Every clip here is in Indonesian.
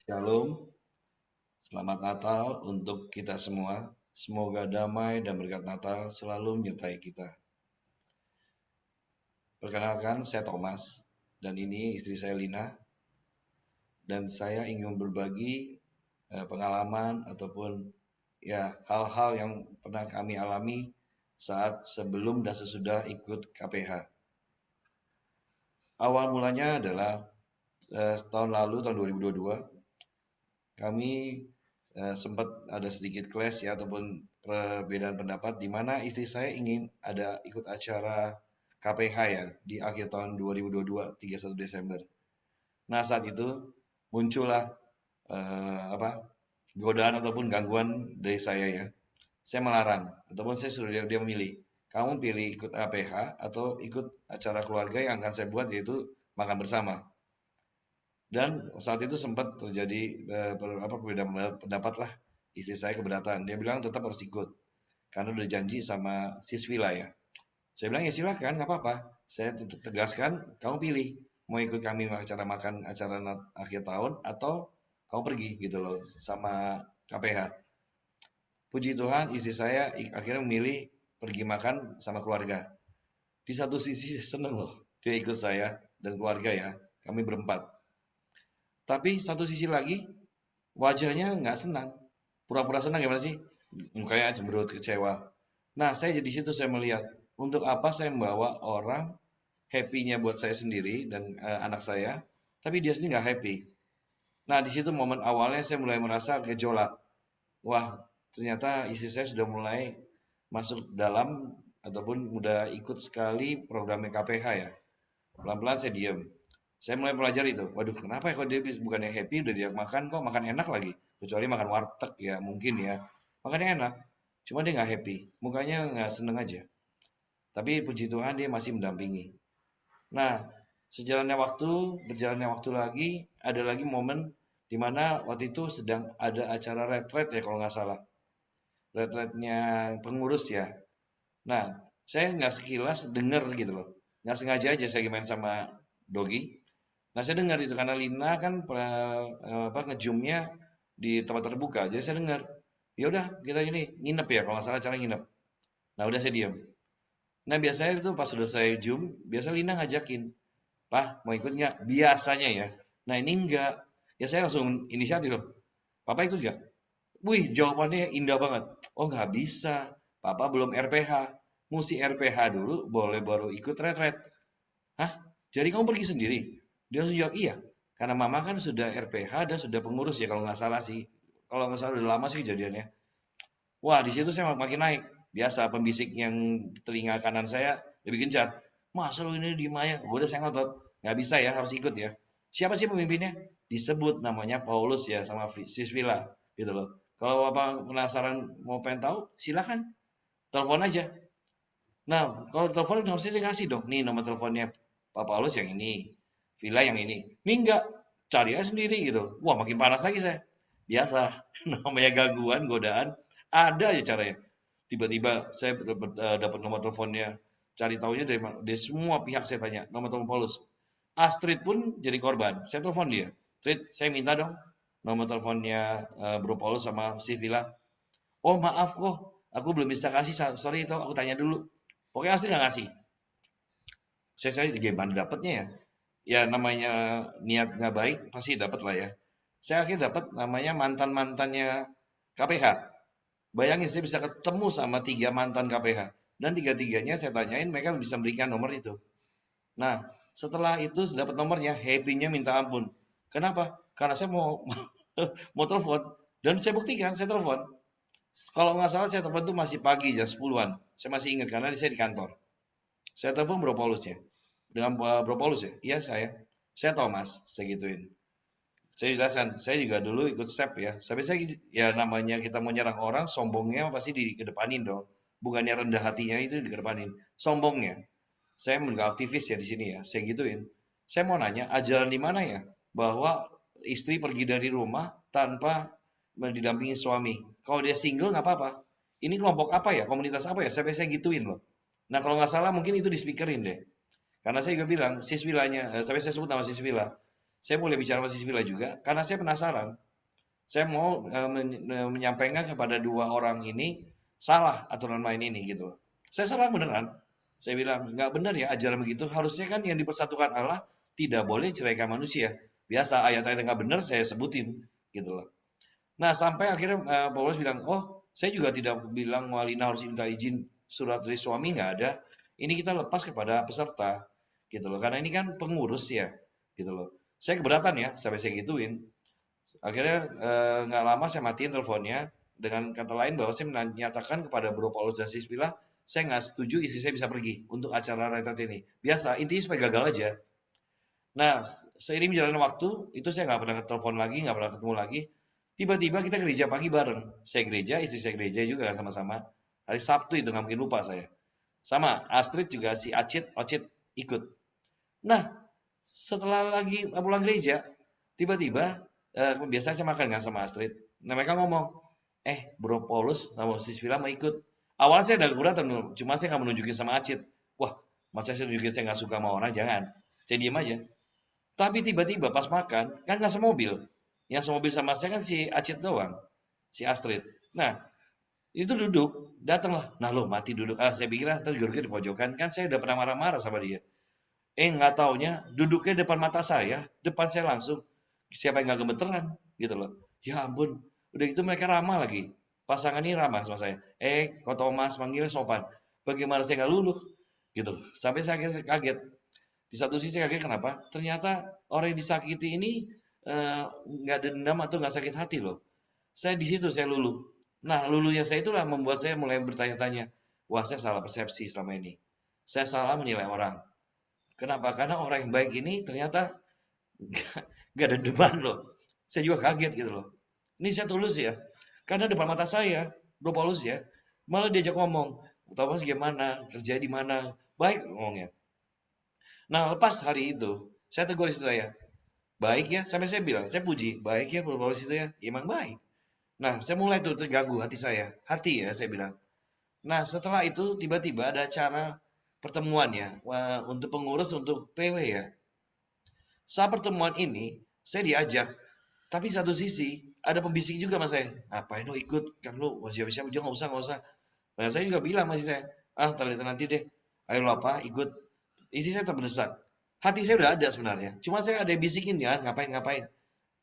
Shalom, selamat Natal untuk kita semua. Semoga damai dan berkat Natal selalu menyertai kita. Perkenalkan, saya Thomas, dan ini istri saya Lina, dan saya ingin berbagi pengalaman ataupun ya hal-hal yang pernah kami alami saat sebelum dan sesudah ikut KPH. Awal mulanya adalah tahun lalu, tahun 2022, kami sempat ada sedikit clash ya ataupun perbedaan pendapat di mana istri saya ingin ada ikut acara KPH ya di akhir tahun 2022 31 Desember. Nah, saat itu muncullah apa godaan ataupun gangguan dari saya ya. Saya melarang ataupun saya suruh dia memilih. Kamu pilih ikut KPH atau ikut acara keluarga yang akan saya buat yaitu makan bersama. Dan saat itu sempat terjadi perbedaan pendapat lah. Istri saya keberatan. Dia bilang tetap harus ikut karena udah janji sama siswi lah ya. Saya bilang ya silakan, nggak apa-apa. Saya tetap tegaskan, kamu pilih mau ikut kami acara makan acara akhir tahun atau kamu pergi gitu loh sama KPH. Puji Tuhan, istri saya akhirnya memilih pergi makan sama keluarga. Di satu sisi seneng loh, dia ikut saya dan keluarga ya. Kami berempat. Tapi satu sisi lagi wajahnya nggak senang. Pura-pura senang gimana sih? Mukanya cemberut, kecewa. Nah, saya jadi situ saya melihat, untuk apa saya membawa orang happy-nya buat saya sendiri dan anak saya, tapi dia sendiri nggak happy. Nah, di situ momen awalnya saya mulai merasa gejolak. Wah, ternyata istri saya sudah mulai masuk dalam ataupun udah ikut sekali program KPH ya. Pelan-pelan saya diam. Saya mulai pelajari itu. Waduh, kenapa ya kok dia bukannya happy udah dia makan kok makan enak lagi. Kecuali makan warteg ya mungkin ya. Makannya enak. Cuma dia nggak happy. Mukanya nggak seneng aja. Tapi puji Tuhan dia masih mendampingi. Nah, berjalannya waktu lagi, ada lagi momen di mana waktu itu sedang ada acara retret ya kalau nggak salah. Retretnya pengurus ya. Nah, saya nggak sekilas denger gitu loh. Nggak sengaja aja saya main sama Dogi. Nah, saya dengar itu karena Lina kan apa ngejumnya di tempat terbuka. Jadi saya dengar, ya udah kita ini nginep ya kalau nggak salah cara nginep. Nah, udah saya diam. Nah, biasanya itu pas sudah saya zoom, biasa Lina ngajakin, "Pak, mau ikut nggak?" Biasanya ya. Nah, ini enggak. Ya saya langsung inisiatif loh. Papa ikut nggak? Wih, jawabannya indah banget. Oh, nggak bisa. Papa belum RPH. Mesti RPH dulu, boleh baru ikut retret. Hah? Jadi kamu pergi sendiri? Dia langsung jawab, iya. Karena mama kan sudah RPH dan sudah pengurus ya kalau nggak salah sih. Kalau nggak salah udah lama sih kejadiannya. Wah, di situ saya makin naik. Biasa pembisik yang telinga kanan saya lebih gencar. Masa lu ini di Maya? Gue udah saya ngotot. Nggak bisa ya, harus ikut ya. Siapa sih pemimpinnya? Disebut namanya Paulus ya sama Siswila gitu loh. Kalau Bapak penasaran mau pengen tahu, silakan telepon aja. Nah, kalau telepon harusnya dikasih dong. Nih nomor teleponnya Pak Paulus yang ini, Villa yang ini. Ini enggak, cari aja sendiri gitu. Wah, makin panas lagi saya. Biasa, namanya gangguan, godaan, ada aja caranya. Tiba-tiba saya dapat nomor teleponnya. Cari taunya dari semua pihak saya tanya, nomor telepon Paulus. Astrid pun jadi korban. Saya telepon dia. Astrid, saya minta dong nomor teleponnya Bro Paulus sama si Villa. Oh maaf kok, aku belum bisa kasih. Sorry itu aku tanya dulu. Pokoknya Astrid nggak ngasih. Saya cari gimana dapatnya ya. Ya namanya niat nggak baik pasti dapat lah ya. Saya akhirnya dapat namanya mantan-mantannya KPH. Bayangin saya bisa ketemu sama 3 mantan KPH. Dan tiga-tiganya saya tanyain mereka bisa memberikan nomor itu. Nah, setelah itu dapat nomornya, happy-nya minta ampun. Kenapa? Karena saya mau mau telepon dan saya buktikan saya telepon. Kalau nggak salah saya telepon itu masih pagi jam 10-an. Saya masih ingat karena saya di kantor. Saya telepon Bro Paulus ya. Dengan Bro Paulus ya? Iya saya. Saya tahu mas, saya gituin. Saya jelaskan, saya juga dulu ikut SEP ya. Tapi saya ya namanya kita mau nyerang orang, sombongnya pasti dikedepanin dong. Bukannya rendah hatinya itu dikedepanin. Sombongnya. Saya menjadi aktivis ya di sini ya. Saya gituin. Saya mau nanya, ajaran di mana ya? Bahwa istri pergi dari rumah tanpa didampingi suami. Kalau dia single nggak apa-apa. Ini kelompok apa ya? Komunitas apa ya? Sampai saya gituin loh. Nah kalau nggak salah mungkin itu di speakerin deh. Karena saya juga bilang, Siswilanya, sampai saya sebut nama Siswila. Saya mulai bicara sama sisi villa juga karena saya penasaran. Saya mau menyampaikan kepada dua orang ini salah aturan main ini gitu. Saya salah beneran. Saya bilang nggak benar ya ajaran begitu. Harusnya kan yang dipersatukan Allah tidak boleh ceraikan manusia. Biasa ayat-ayat yang nggak benar saya sebutin gitu loh. Nah sampai akhirnya Paulus bilang, oh saya juga tidak bilang Walina harus minta izin surat dari suami nggak ada. Ini kita lepas kepada peserta gitu loh. Karena ini kan pengurus ya gitu loh. Saya keberatan ya sampai saya gituin. Akhirnya nggak lama saya matiin teleponnya dengan kata lain bahwa saya menyatakan kepada Bro Paulus dan Siswila, saya nggak setuju istri saya bisa pergi untuk acara retret ini. Biasa, intinya supaya gagal aja. Nah, seiring berjalannya waktu, itu saya nggak pernah telepon lagi, nggak pernah ketemu lagi. Tiba-tiba kita gereja pagi bareng. Saya gereja, istri saya gereja juga sama-sama. Hari Sabtu itu nggak mungkin lupa saya. Sama, Astrid juga si Ocit ikut. Nah, setelah lagi pulang gereja, tiba-tiba biasanya saya makan kan sama Astrid. Nah mereka ngomong, Bro Paulus sama Siswila mau ikut. Awalnya saya udah keberatan, cuma saya nggak menunjukin sama Acit. Wah, masa saya nunjukin saya nggak suka sama orang, jangan. Saya diem aja. Tapi tiba-tiba pas makan, kan nggak semobil. Yang semobil sama saya kan si Acit doang, si Astrid. Nah, itu duduk, datanglah. Nah lo mati duduk. Ah, saya pikir ah, duduknya di pojokan. Kan saya udah pernah marah-marah sama dia. Nggak taunya duduknya depan mata saya, depan saya langsung. Siapa yang nggak gemeteran gitu loh. Ya ampun, udah gitu mereka ramah lagi. Pasangan ini ramah sama saya. Kok Thomas manggilnya sopan. Bagaimana saya nggak luluh gitu. Sampai saya akhirnya kaget. Di satu sisi kaget kenapa? Ternyata orang yang disakiti ini nggak ada dendam atau nggak sakit hati loh. Saya di situ saya luluh. Nah, luluhnya saya itulah membuat saya mulai bertanya-tanya. Wah, saya salah persepsi selama ini. Saya salah menilai orang. Kenapa? Karena orang yang baik ini ternyata nggak ada depan loh. Saya juga kaget gitu loh. Ini saya tulus ya. Karena depan mata saya, Bro Paulus ya, malah diajak ngomong, Thomas gimana, kerja di mana, baik ngomongnya. Nah lepas hari itu, saya tegur istri saya, baik ya, sampai saya bilang, saya puji, baik ya Bro Paulus itu ya, emang baik. Nah saya mulai tuh terganggu hati ya saya bilang. Nah setelah itu tiba-tiba ada acara pertemuan ya, untuk pengurus untuk PW ya. Saat pertemuan ini, saya diajak. Tapi satu sisi, ada pembisik juga mas saya. Ngapain lo ikut? Kan lo siapa-siapa juga nggak usah. Nah saya juga bilang masih saya, ternyata nanti deh. Ayo lo apa, ikut. Isi saya terdesak. Hati saya udah ada sebenarnya. Cuma saya ada yang bisikin ya, ngapain.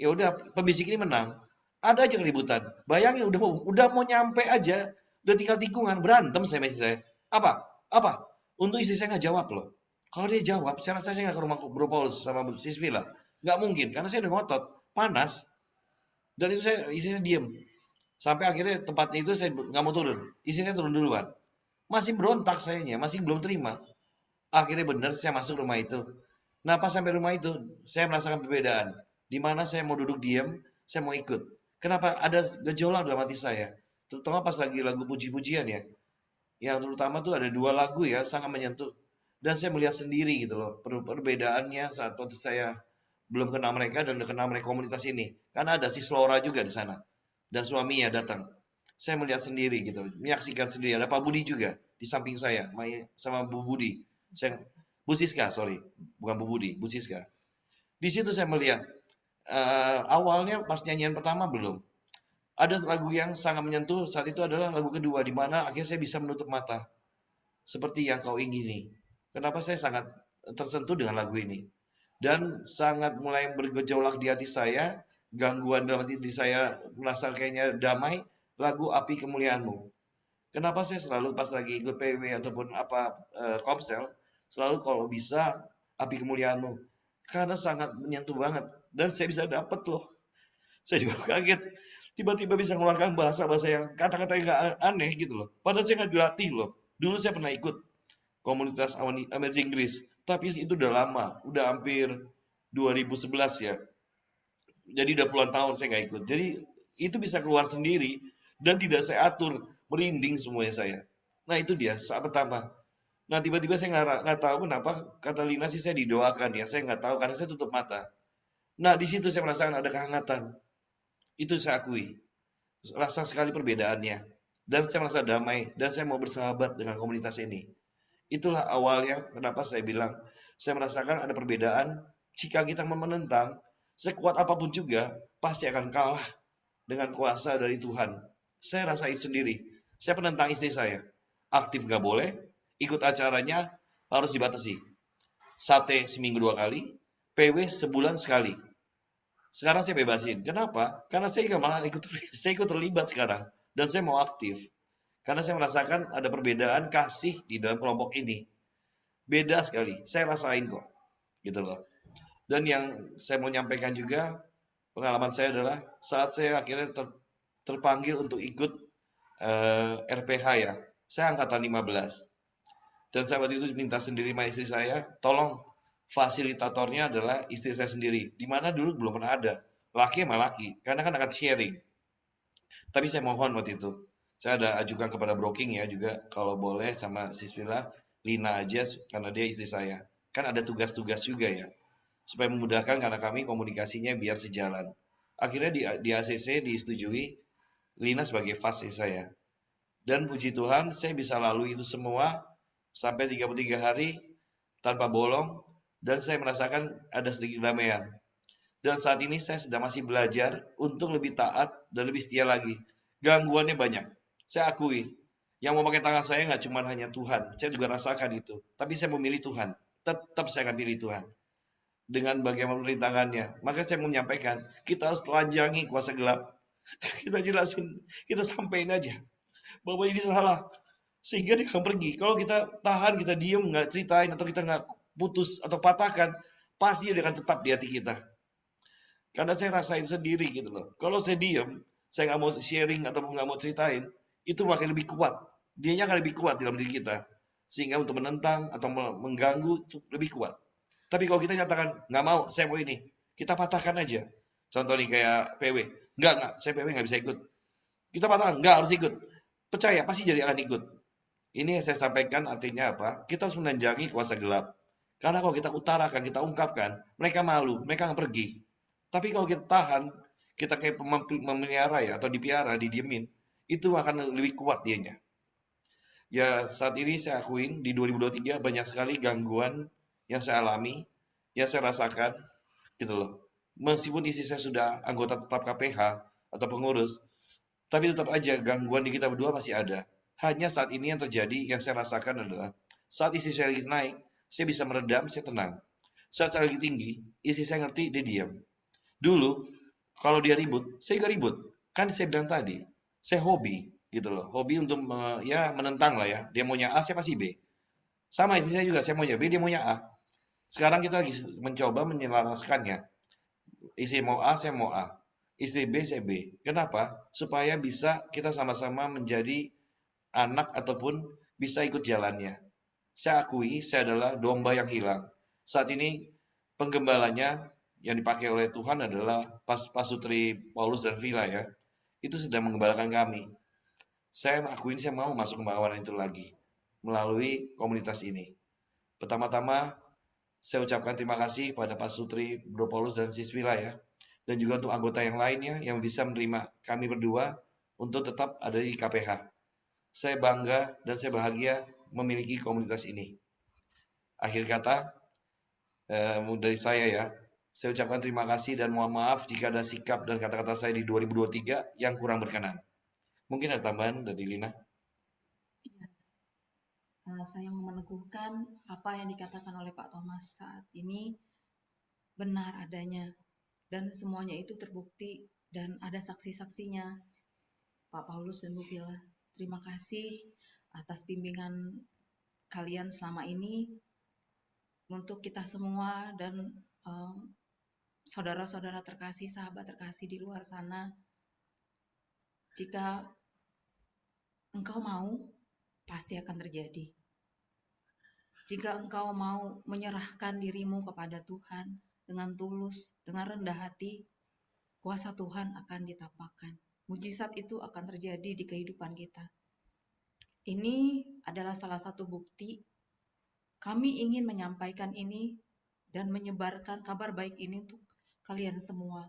Ya udah, pembisik ini menang. Ada aja keributan. Bayangin udah mau nyampe aja, udah tinggal tikungan, berantem saya masih saya. Apa? Apa? Untuk istri saya nggak jawab loh. Kalau dia jawab, saya rasa saya nggak ke rumah Bro Paulus sama Bu Siswi lah. Nggak mungkin, karena saya udah ngotot, panas. Dan itu istri saya diem. Sampai akhirnya tempatnya itu saya nggak mau turun. Istri saya turun duluan. Masih berontak sayanya, masih belum terima. Akhirnya benar saya masuk rumah itu. Nah pas sampai rumah itu, saya merasakan perbedaan. Di mana saya mau duduk diam, saya mau ikut. Kenapa? Ada gejolak dalam hati saya. Terutama pas lagi lagu puji-pujian ya. Yang terutama tuh ada dua lagu ya, sangat menyentuh. Dan saya melihat sendiri gitu loh, perbedaannya saat waktu saya belum kenal mereka dan udah kenal mereka komunitas ini. Karena ada si Slora juga di sana. Dan suaminya datang. Saya melihat sendiri gitu, menyaksikan sendiri. Ada Pak Budi juga di samping saya, sama Bu Budi. Saya, Bu Siska, sorry, bukan Bu Budi, Bu Siska. Di situ saya melihat, awalnya pas nyanyian pertama belum. Ada lagu yang sangat menyentuh saat itu adalah lagu kedua, di mana akhirnya saya bisa menutup mata. Seperti yang kau ingini. Kenapa saya sangat tersentuh dengan lagu ini. Dan sangat mulai bergejolak di hati saya, gangguan dalam hati saya merasa kayaknya damai, lagu Api Kemuliaanmu. Kenapa saya selalu pas lagi ikut PW ataupun apa komsel, selalu kalau bisa Api Kemuliaanmu. Karena sangat menyentuh banget. Dan saya bisa dapat loh. Saya juga kaget. Tiba-tiba bisa mengeluarkan bahasa-bahasa yang kata-kata yang gak aneh gitu loh. Padahal saya nggak dilatih loh. Dulu saya pernah ikut komunitas Amazing Grace. Tapi itu udah lama. Udah hampir 2011 ya. Jadi udah puluhan tahun saya nggak ikut. Jadi itu bisa keluar sendiri. Dan tidak saya atur. Merinding semuanya saya. Nah itu dia saat pertama. Nah tiba-tiba saya nggak tahu kenapa kata Lina sih saya didoakan ya. Saya nggak tahu karena saya tutup mata. Nah di situ saya merasakan ada kehangatan. Itu saya akui. Rasa sekali perbedaannya. Dan saya merasa damai. Dan saya mau bersahabat dengan komunitas ini. Itulah awalnya kenapa saya bilang. Saya merasakan ada perbedaan. Jika kita menentang, sekuat apapun juga, pasti akan kalah dengan kuasa dari Tuhan. Saya rasain sendiri. Saya penentang istri saya. Aktif nggak boleh, ikut acaranya harus dibatasi. Sate seminggu 2 kali, PW sebulan sekali. Sekarang saya bebasin. Kenapa? Karena saya nggak malah ikut, saya ikut terlibat sekarang. Dan saya mau aktif. Karena saya merasakan ada perbedaan kasih di dalam kelompok ini. Beda sekali. Saya rasain kok. Gitu loh. Dan yang saya mau nyampaikan juga, pengalaman saya adalah saat saya akhirnya terpanggil untuk ikut RPH ya. Saya angkatan 15. Dan saya waktu itu minta sendiri sama istri saya, tolong fasilitatornya adalah istri saya sendiri. Di mana dulu belum pernah ada. Laki sama laki, karena kan akan sharing. Tapi saya mohon waktu itu, saya ada ajukan kepada broking ya juga, kalau boleh sama Siswila, Lina aja, karena dia istri saya. Kan ada tugas-tugas juga ya, supaya memudahkan karena kami komunikasinya biar sejalan. Akhirnya di ACC disetujui Lina sebagai fast saya. Dan puji Tuhan, saya bisa lalui itu semua sampai 33 hari tanpa bolong dan saya merasakan ada sedikit damaian. Dan saat ini saya sedang masih belajar untuk lebih taat dan lebih setia lagi. Gangguannya banyak. Saya akui. Yang mau pakai tangan saya nggak cuma hanya Tuhan. Saya juga rasakan itu. Tapi saya memilih Tuhan. Tetap saya akan pilih Tuhan. Dengan bagaimana perintangannya. Maka saya mau menyampaikan, kita harus telanjangi kuasa gelap. Kita jelasin, kita sampaikan aja bahwa ini salah, sehingga dia akan pergi. Kalau kita tahan, kita diem, nggak ceritain, atau kita nggak putus atau patahkan, pasti dia akan tetap di hati kita. Karena saya rasain sendiri gitu loh. Kalau saya diem, saya nggak mau sharing atau nggak mau ceritain, itu makin lebih kuat. Dianya akan lebih kuat dalam diri kita. Sehingga untuk menentang atau mengganggu itu lebih kuat. Tapi kalau kita nyatakan, nggak mau, saya mau ini. Kita patahkan aja. Contoh nih kayak PW. Nggak, saya PW nggak bisa ikut. Kita patahkan, nggak harus ikut. Percaya, pasti jadi akan ikut. Ini yang saya sampaikan artinya apa? Kita harus menanjangi kuasa gelap. Karena kalau kita utarakan, kita ungkapkan, mereka malu, mereka akan pergi. Tapi kalau kita tahan, kita kayak memelihara ya, atau dipiara, didiemin, itu akan lebih kuat dianya. Ya saat ini saya akuin di 2023 banyak sekali gangguan yang saya alami, yang saya rasakan, gitu loh. Meskipun istri saya sudah anggota tetap KPH atau pengurus, tapi tetap aja gangguan di kita berdua masih ada. Hanya saat ini yang terjadi, yang saya rasakan adalah saat istri saya lagi naik, saya bisa meredam, saya tenang. Saat saya lagi tinggi, istri saya ngerti, dia diam. Dulu, kalau dia ribut, saya juga ribut. Kan saya bilang tadi, saya hobi gitu loh. Hobi untuk ya menentang lah ya. Dia maunya A, saya pasti B. Sama istri saya juga, saya maunya B, dia maunya A. Sekarang kita lagi mencoba menyelaraskannya. Istri mau A, saya mau A. Istri B, saya B. Kenapa? Supaya bisa kita sama-sama menjadi anak ataupun bisa ikut jalannya. Saya akui, saya adalah domba yang hilang. Saat ini penggembalanya yang dipakai oleh Tuhan adalah Pasutri Paulus dan Villa ya. Itu sedang menggembalakan kami. Saya akuin saya mau masuk kemauan itu lagi melalui komunitas ini. Pertama-tama saya ucapkan terima kasih pada Pasutri Bro Paulus dan Siswila ya. Dan juga untuk anggota yang lainnya yang bisa menerima kami berdua untuk tetap ada di KPH. Saya bangga dan saya bahagia memiliki komunitas ini. Akhir kata, dari saya ya, saya ucapkan terima kasih dan mohon maaf jika ada sikap dan kata-kata saya di 2023 yang kurang berkenan. Mungkin ada tambahan dari Lina? Saya mau meneguhkan apa yang dikatakan oleh Pak Thomas saat ini benar adanya dan semuanya itu terbukti dan ada saksi-saksinya. Pak Paulus dan Bu Villa, terima kasih atas bimbingan kalian selama ini untuk kita semua dan um, saudara-saudara terkasih, sahabat terkasih di luar sana. Jika engkau mau, pasti akan terjadi. Jika engkau mau menyerahkan dirimu kepada Tuhan dengan tulus, dengan rendah hati, kuasa Tuhan akan ditampakkan. Mujizat itu akan terjadi di kehidupan kita. Ini adalah salah satu bukti kami ingin menyampaikan ini dan menyebarkan kabar baik ini untuk kalian semua.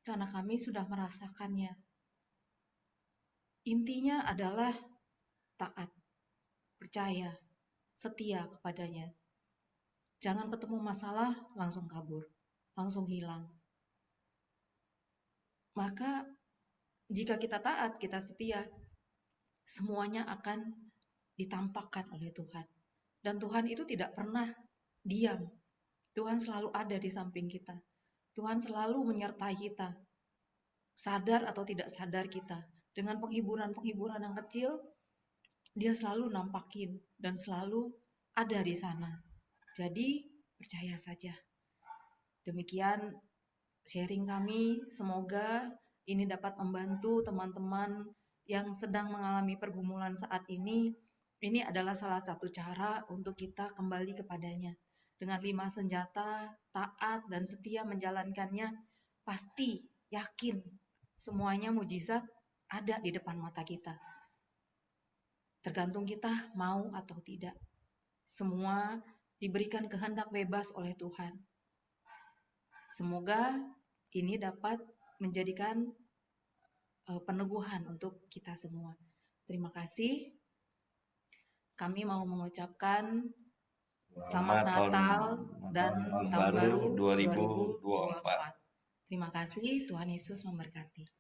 Karena kami sudah merasakannya. Intinya adalah taat, percaya, setia kepadanya. Jangan ketemu masalah langsung kabur, langsung hilang. Maka jika kita taat, kita setia, semuanya akan ditampakkan oleh Tuhan. Dan Tuhan itu tidak pernah diam. Tuhan selalu ada di samping kita. Tuhan selalu menyertai kita, sadar atau tidak sadar kita. Dengan penghiburan-penghiburan yang kecil, dia selalu nampakin dan selalu ada di sana. Jadi, percaya saja. Demikian sharing kami, semoga ini dapat membantu teman-teman yang sedang mengalami pergumulan saat ini. Ini adalah salah satu cara untuk kita kembali kepadanya. Dengan 5 senjata, taat dan setia menjalankannya, pasti yakin semuanya mujizat ada di depan mata kita. Tergantung kita mau atau tidak. Semua diberikan kehendak bebas oleh Tuhan. Semoga ini dapat menjadikan peneguhan untuk kita semua. Terima kasih. Kami mau mengucapkan Selamat Natal dan Tahun Baru 2024. Terima kasih, Tuhan Yesus memberkati.